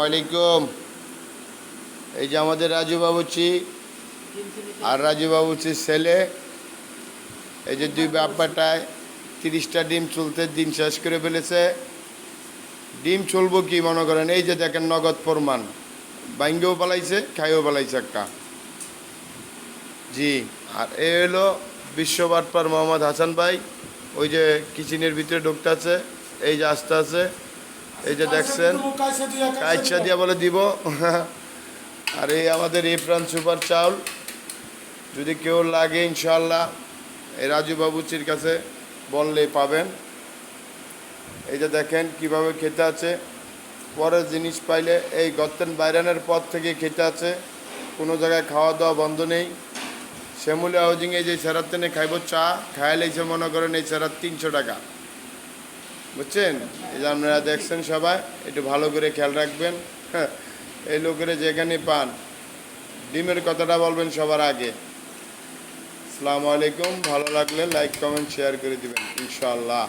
আলাইকুম। এই যে আমাদের রাজু বাবুচি আর রাজু বাবুচির ছেলে, এই যে দুই বাপ্পাটায় 30টা ডিম চুলতে দিন শেষ করে ফেলেছে। ডিম চলবো কি মনে করেন, এই যে দেখেন নগদ প্রমাণ, বাইঙ্গেও পালাইছে, খাইও পালাইছে একটা। জি, আর এ হলো বিশ্ববাটপার মোহাম্মদ হাসান ভাই। ওই যে কিচেনের ভিতরে ঢুকতে আছে, এই যে আস্তে আছে, এই যে দেখছেন কাইচা দিয়া বলে দিব। আর এই আমাদের ইফরান সুপার চাউল, যদি কেউ লাগে ইনশাল্লাহ এই রাজু বাবুচির কাছে বললেই পাবেন। এই যে দেখেন কিভাবে খেতে আছে, পরের জিনিস পাইলে এই গর্তেন বাইরানের পর থেকে খেতে আছে, কোনো জায়গায় খাওয়া দাওয়া বন্ধ নেই। শ্যামলী হাউজিংয়ে যে সেরাতেনে খাইব চা খাইলেছে মনে করেন এই সেরাত 300 টাকা, বুঝছেন? এই যে আপনারা দেখছেন, সবাই একটু ভালো করে খেয়াল রাখবেন। হ্যাঁ, এই লোকেরা যেখানে পান ডিমের কথাটা বলবেন সবার আগে। আসসালামু আলাইকুম। ভালো লাগলে লাইক কমেন্ট শেয়ার করে দিবেন ইনশাআল্লাহ।